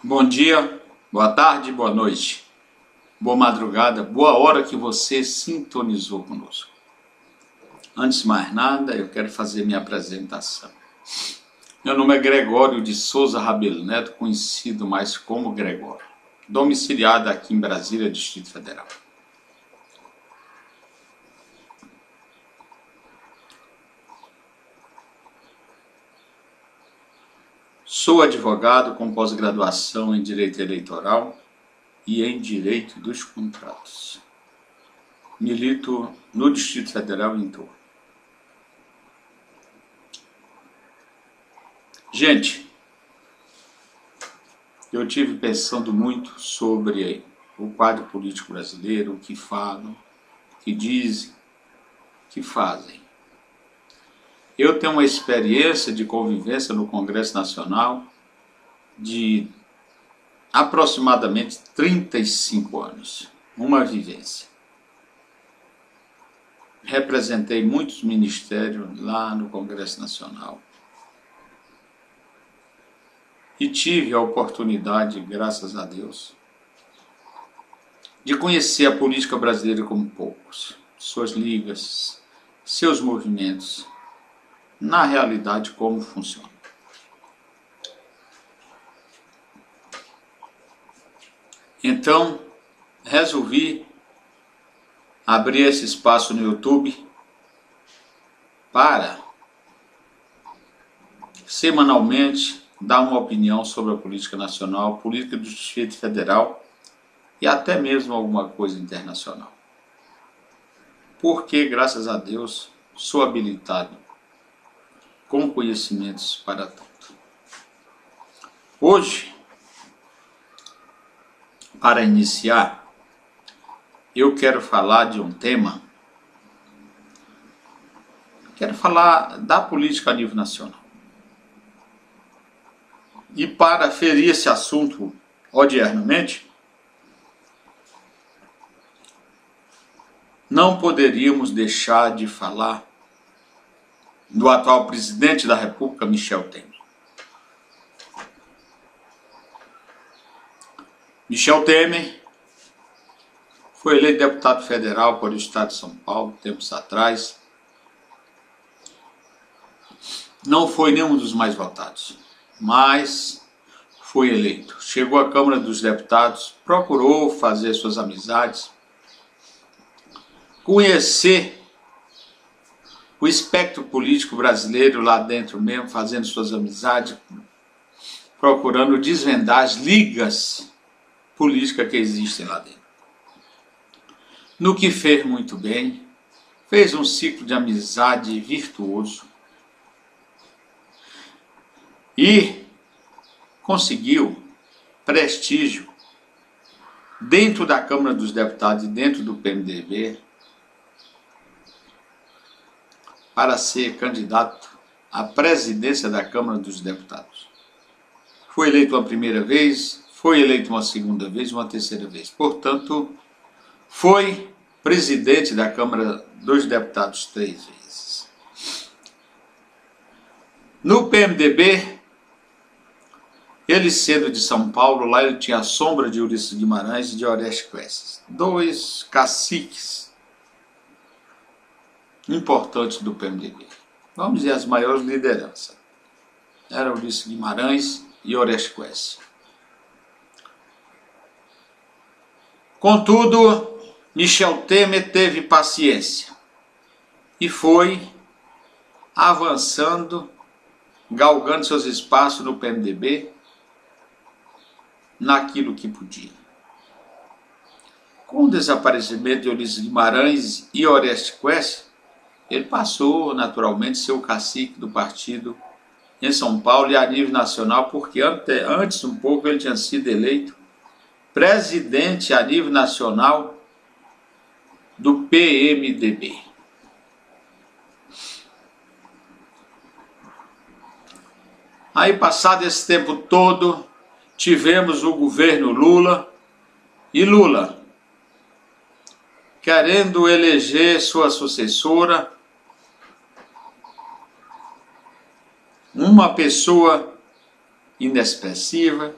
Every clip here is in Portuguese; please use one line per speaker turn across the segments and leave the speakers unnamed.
Bom dia, boa tarde, boa noite, boa madrugada, boa hora que você sintonizou conosco. Antes de mais nada, eu quero fazer minha apresentação. Meu nome é Gregório de Souza Rabelo Neto, conhecido mais como Gregório, domiciliado aqui em Brasília, Distrito Federal. Sou advogado com pós-graduação em Direito Eleitoral e em Direito dos Contratos. Milito no Distrito Federal e em torno. Gente, eu tive pensando muito sobre o quadro político brasileiro, o que falam, o que dizem, o que fazem. Eu tenho uma experiência de convivência no Congresso Nacional de aproximadamente 35 anos, uma vivência. Representei muitos ministérios lá no Congresso Nacional e tive a oportunidade, graças a Deus, de conhecer a política brasileira como poucos, suas ligas, seus movimentos, na realidade como funciona. Então, resolvi abrir esse espaço no YouTube para, semanalmente, dar uma opinião sobre a política nacional, política do Distrito Federal e até mesmo alguma coisa internacional. Porque, graças a Deus, sou habilitado com conhecimentos para tanto. Hoje, para iniciar, eu quero falar de um tema, quero falar da política a nível nacional. E para ferir esse assunto odiernamente, não poderíamos deixar de falar do atual presidente da República, Michel Temer. Michel Temer foi eleito deputado federal por o estado de São Paulo, tempos atrás. Não foi nenhum dos mais votados, mas foi eleito. Chegou à Câmara dos Deputados, procurou fazer suas amizades, conhecer o espectro político brasileiro lá dentro mesmo, fazendo suas amizades, procurando desvendar as ligas políticas que existem lá dentro. No que fez muito bem, fez um ciclo de amizade virtuoso e conseguiu prestígio dentro da Câmara dos Deputados e dentro do PMDB, para ser candidato à presidência da Câmara dos Deputados. Foi eleito uma primeira vez, foi eleito uma segunda vez, uma terceira vez. Portanto, foi presidente da Câmara dos Deputados 3 vezes. No PMDB, ele sendo de São Paulo, lá ele tinha a sombra de Ulisses Guimarães e de Oreste Quercia, dois caciques importantes do PMDB. Vamos dizer, as maiores lideranças. Era Ulisses Guimarães e Oreste Quercia. Contudo, Michel Temer teve paciência e foi avançando, galgando seus espaços no PMDB, naquilo que podia. Com o desaparecimento de Ulisses Guimarães e Oreste Quercia, ele passou naturalmente a ser o cacique do partido em São Paulo e a nível nacional, porque antes um pouco ele tinha sido eleito presidente a nível nacional do PMDB. Aí, passado esse tempo todo, tivemos o governo Lula, e Lula querendo eleger sua sucessora, uma pessoa inexpressiva,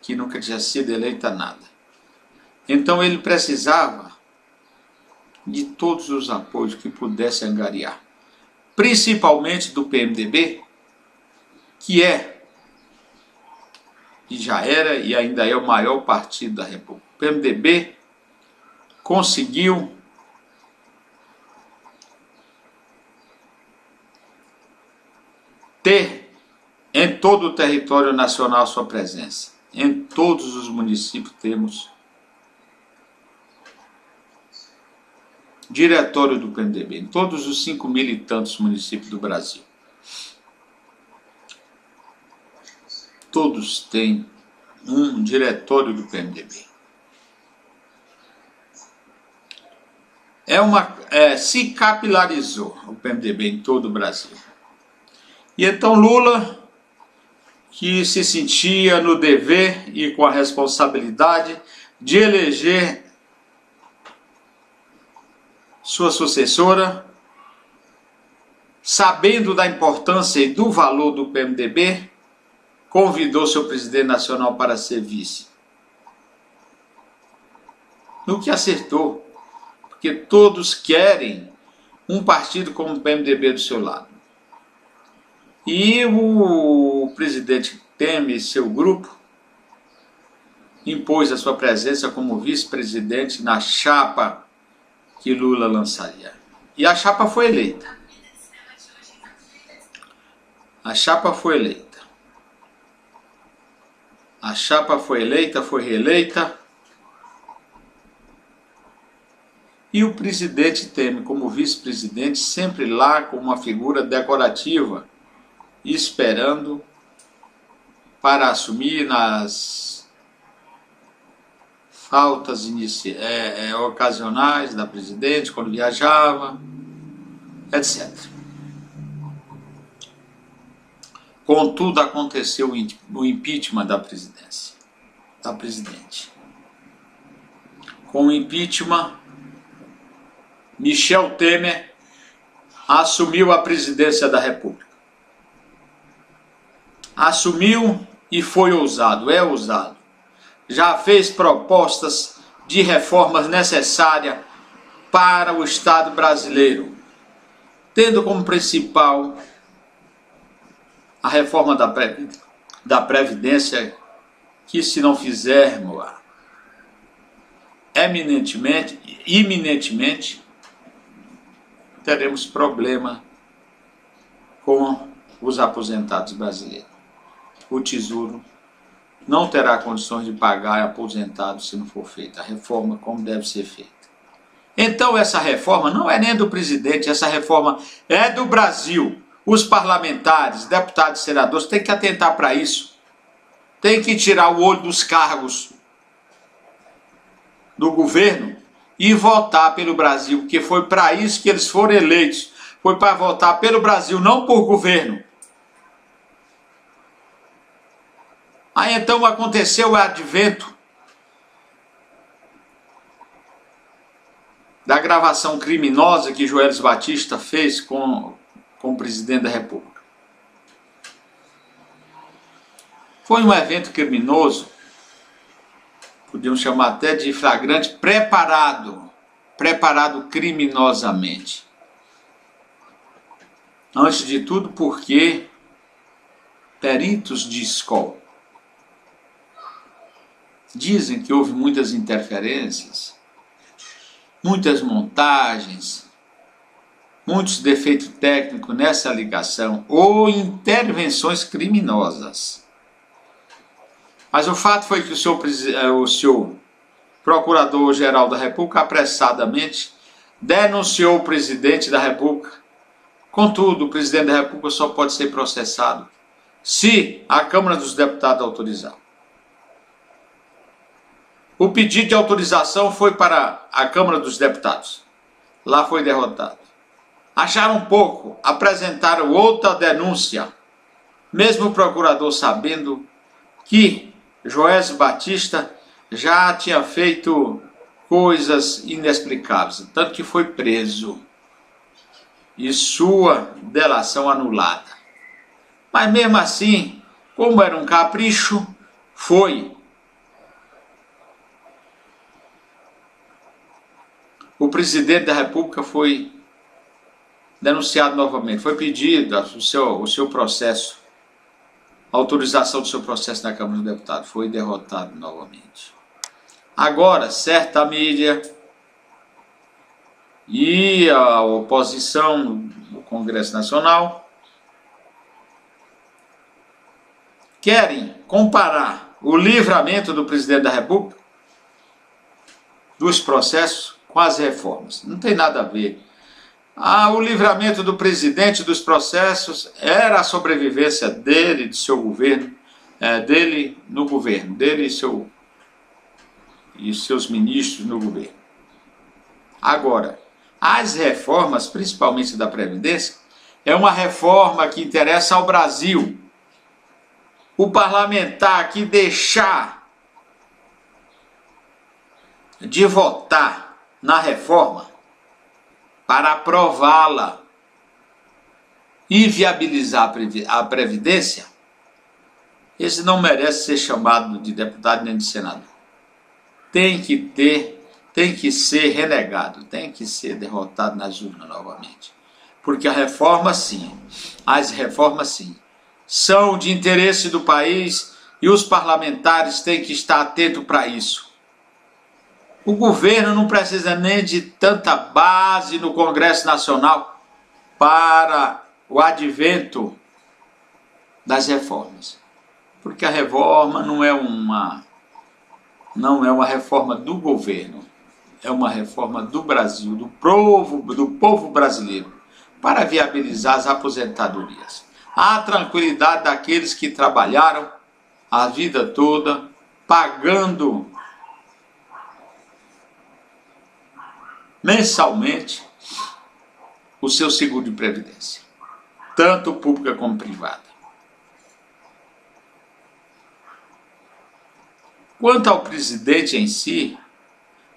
que nunca tinha sido eleita nada. Então ele precisava de todos os apoios que pudesse angariar, principalmente do PMDB, que é, e já era e ainda é o maior partido da República. O PMDB conseguiu ter em todo o território nacional sua presença. Em todos os municípios temos diretório do PMDB, em todos os 5.000 e tantos municípios do Brasil. Todos têm um diretório do PMDB. Se capilarizou o PMDB em todo o Brasil. E então Lula, que se sentia no dever e com a responsabilidade de eleger sua sucessora, sabendo da importância e do valor do PMDB, convidou seu presidente nacional para ser vice. No que acertou, porque todos querem um partido como o PMDB do seu lado. E o presidente Temer e seu grupo impôs a sua presença como vice-presidente na chapa que Lula lançaria. E a chapa foi eleita. A chapa foi eleita. A chapa foi eleita, foi reeleita. E o presidente Temer, como vice-presidente, sempre lá como uma figura decorativa, esperando para assumir nas faltas ocasionais da presidente, quando viajava, etc. Contudo, aconteceu o impeachment da presidência, da presidente. Com o impeachment, Michel Temer assumiu a presidência da República. Assumiu e foi ousado, é ousado. Já fez propostas de reformas necessárias para o Estado brasileiro, tendo como principal a reforma da Previdência, que se não fizermos iminentemente, teremos problema com os aposentados brasileiros. O Tesouro não terá condições de pagar aposentados se não for feita a reforma como deve ser feita. Então essa reforma não é nem do presidente, essa reforma é do Brasil. Os parlamentares, deputados e senadores têm que atentar para isso. Tem que tirar o olho dos cargos do governo e votar pelo Brasil, porque foi para isso que eles foram eleitos. Foi para votar pelo Brasil, não por governo. Aí então aconteceu o advento da gravação criminosa que Joelis Batista fez com o presidente da República. Foi um evento criminoso, podíamos chamar até de flagrante, preparado criminosamente. Antes de tudo porque peritos de escola dizem que houve muitas interferências, muitas montagens, muitos defeitos técnicos nessa ligação ou intervenções criminosas. Mas o fato foi que o senhor Procurador-Geral da República apressadamente denunciou o presidente da República. Contudo, o presidente da República só pode ser processado se a Câmara dos Deputados autorizar. O pedido de autorização foi para a Câmara dos Deputados. Lá foi derrotado. Acharam pouco, apresentaram outra denúncia, mesmo o procurador sabendo que Joelis Batista já tinha feito coisas inexplicáveis, tanto que foi preso e sua delação anulada. Mas mesmo assim, como era um capricho, foi. O presidente da República foi denunciado novamente, foi pedido o seu processo, a autorização do seu processo na Câmara dos Deputados, foi derrotado novamente. Agora, certa mídia e a oposição do Congresso Nacional querem comparar o livramento do presidente da República dos processos com as reformas. Não tem nada a ver. O livramento do presidente dos processos era a sobrevivência dele, de seu governo, dele no governo, dele e seus ministros no governo. Agora, as reformas, principalmente da Previdência, é uma reforma que interessa ao Brasil. O parlamentar que deixar de votar na reforma para aprová-la e viabilizar a Previdência, esse não merece ser chamado de deputado nem de senador. Tem que ser renegado, tem que ser derrotado nas urnas novamente. Porque a reforma sim, as reformas sim, são de interesse do país e os parlamentares têm que estar atentos para isso. O governo não precisa nem de tanta base no Congresso Nacional para o advento das reformas. Porque a reforma não é uma reforma do governo, é uma reforma do Brasil, do povo brasileiro, para viabilizar as aposentadorias. A tranquilidade daqueles que trabalharam a vida toda, pagando mensalmente o seu seguro de previdência, tanto pública como privada. Quanto ao presidente em si,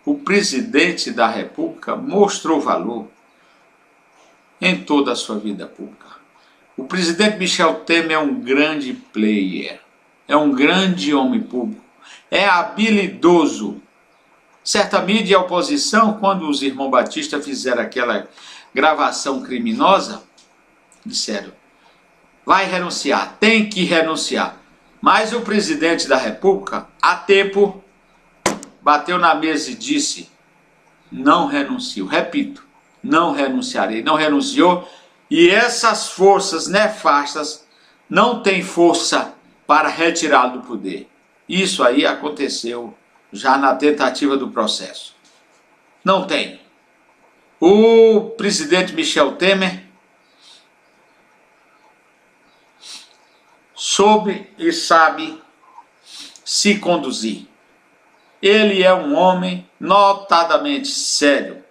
o presidente da República mostrou valor em toda a sua vida pública. O presidente Michel Temer é um grande player, é um grande homem público, é habilidoso. Certa mídia e a oposição, quando os irmãos Batista fizeram aquela gravação criminosa, disseram, vai renunciar, tem que renunciar. Mas o presidente da República, a tempo, bateu na mesa e disse, não renuncio. Repito, não renunciarei. Não renunciou e essas forças nefastas não têm força para retirá-lo do poder. Isso aí aconteceu já na tentativa do processo. Não tem. O presidente Michel Temer soube e sabe se conduzir. Ele é um homem notadamente sério.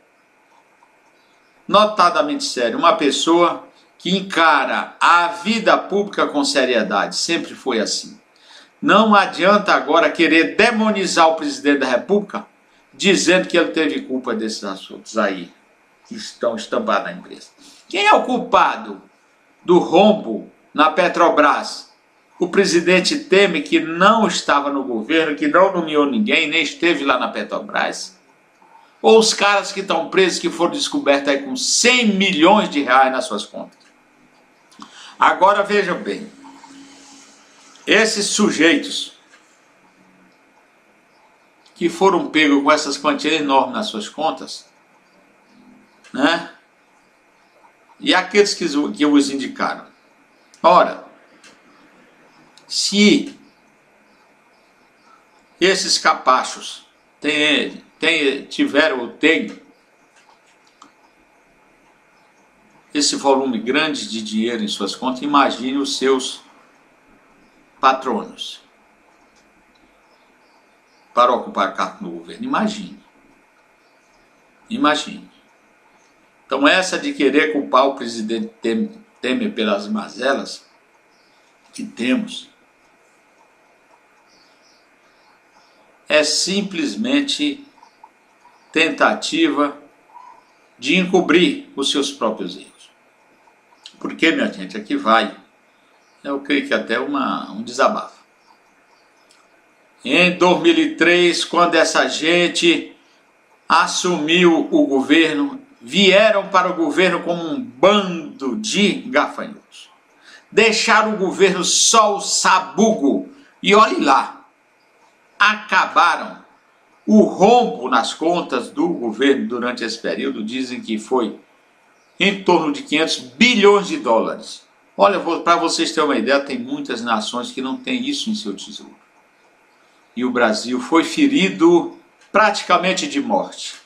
Notadamente sério. Uma pessoa que encara a vida pública com seriedade. Sempre foi assim. Não adianta agora querer demonizar o presidente da República dizendo que ele teve culpa desses assuntos aí que estão estampados na imprensa. Quem é o culpado do rombo na Petrobras? O presidente Temer, que não estava no governo, que não nomeou ninguém, nem esteve lá na Petrobras? Ou os caras que estão presos, que foram descobertos aí com 100 milhões de reais nas suas contas? Agora vejam bem, esses sujeitos que foram pegos com essas quantias enormes nas suas contas, né? E aqueles que os indicaram. Ora, se esses capachos tiveram ou têm esse volume grande de dinheiro em suas contas, imagine os seus patronos para ocupar cargo no governo. Imagine. Imagine. Então essa de querer culpar o presidente Temer pelas mazelas que temos é simplesmente tentativa de encobrir os seus próprios erros. Porque, minha gente, aqui vai, eu creio que até um desabafo. Em 2003, quando essa gente assumiu o governo, vieram para o governo como um bando de gafanhotos. Deixaram o governo só o sabugo e olhe lá, acabaram. O rombo nas contas do governo durante esse período dizem que foi em torno de 500 bilhões de dólares. Olha, para vocês terem uma ideia, tem muitas nações que não têm isso em seu tesouro. E o Brasil foi ferido praticamente de morte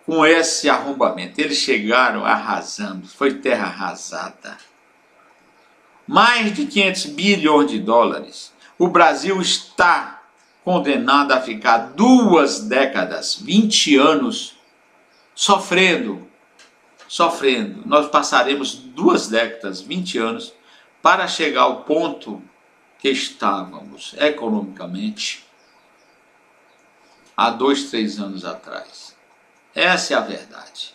com esse arrombamento. Eles chegaram arrasando, foi terra arrasada. Mais de 500 bilhões de dólares. O Brasil está condenado a ficar 2 décadas, 20 anos, sofrendo. Nós passaremos 2 décadas, 20 anos, para chegar ao ponto que estávamos economicamente há 2, 3 anos atrás. Essa é a verdade,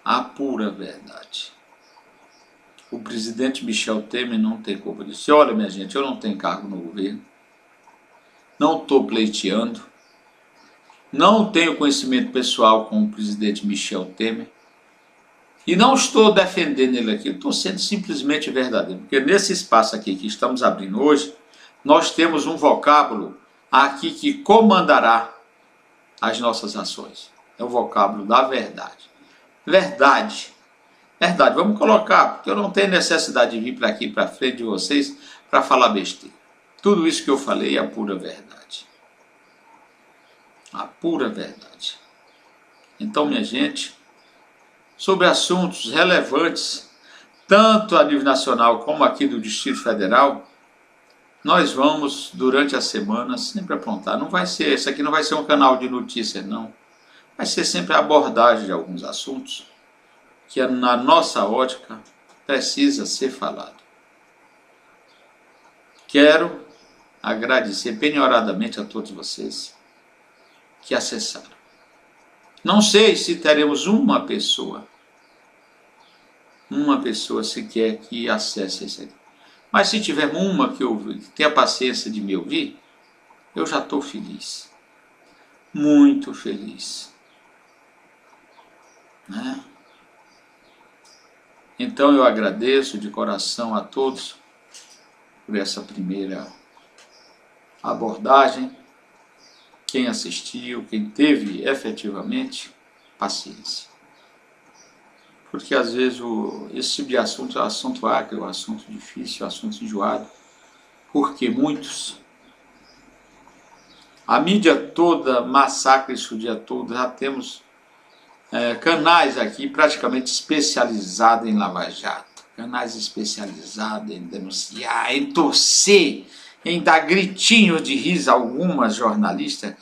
a pura verdade. O presidente Michel Temer não tem culpa disso. Olha, minha gente, eu não tenho cargo no governo, não estou pleiteando, não tenho conhecimento pessoal com o presidente Michel Temer e não estou defendendo ele aqui, estou sendo simplesmente verdadeiro, porque nesse espaço aqui que estamos abrindo hoje, nós temos um vocábulo aqui que comandará as nossas ações. É o vocábulo da verdade. Verdade. Vamos colocar, porque eu não tenho necessidade de vir para aqui, para frente de vocês, para falar besteira. Tudo isso que eu falei é a pura verdade. A pura verdade. Então, minha gente, sobre assuntos relevantes, tanto a nível nacional como aqui do Distrito Federal, nós vamos, durante a semana, sempre aprontar. Não vai ser, esse aqui não vai ser um canal de notícias, não. Vai ser sempre a abordagem de alguns assuntos que, na nossa ótica, precisa ser falado. Quero agradecer penhoradamente a todos vocês que acessaram. Não sei se teremos uma pessoa sequer que acesse esse aqui. Mas se tiver uma que tenha paciência de me ouvir, eu já estou feliz. Muito feliz. Né? Então eu agradeço de coração a todos por essa primeira abordagem. Quem assistiu, quem teve efetivamente paciência. Porque às vezes esse tipo de assunto é um assunto acre, é um assunto difícil, é um assunto enjoado. Porque muitos, a mídia toda massacra isso o dia todo. Já temos canais aqui praticamente especializados em Lava Jato. Canais especializados em denunciar, em torcer, em dar gritinhos de riso a algumas jornalistas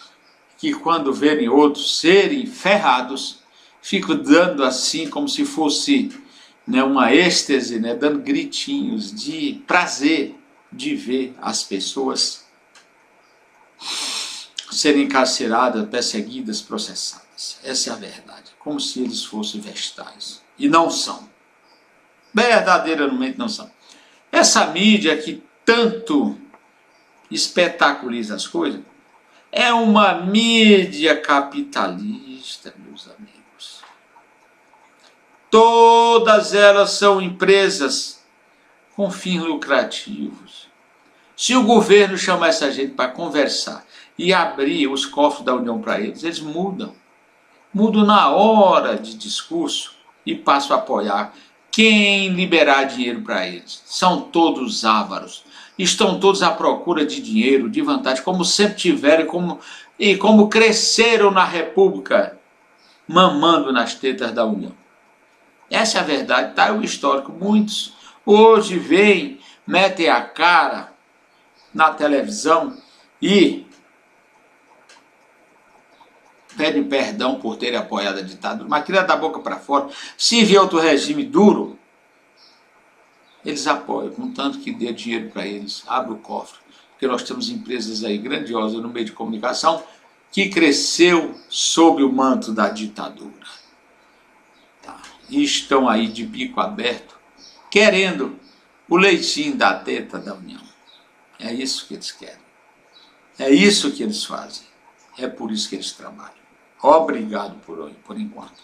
que, quando verem outros serem ferrados, ficam dando assim como se fosse, né, uma êxtase, né, dando gritinhos de prazer de ver as pessoas serem encarceradas, perseguidas, processadas. Essa é a verdade, como se eles fossem vestais. E não são. Verdadeiramente não são. Essa mídia que tanto espetaculiza as coisas é uma mídia capitalista, meus amigos. Todas elas são empresas com fins lucrativos. Se o governo chamar essa gente para conversar e abrir os cofres da União para eles, eles mudam. Mudam na hora de discurso e passam a apoiar quem liberar dinheiro para eles. São todos ávaros. Estão todos à procura de dinheiro, de vantagem, como sempre tiveram e como cresceram na República, mamando nas tetas da União. Essa é a verdade, está o histórico. Muitos hoje vêm, metem a cara na televisão e pedem perdão por terem apoiado a ditadura, mas queria dar a boca para fora. Se vier outro regime duro, eles apoiam, contanto que dê dinheiro para eles, abre o cofre, porque nós temos empresas aí grandiosas no meio de comunicação que cresceu sob o manto da ditadura. Tá? E estão aí de bico aberto, querendo o leitinho da teta da União. É isso que eles querem. É isso que eles fazem. É por isso que eles trabalham. Obrigado por enquanto.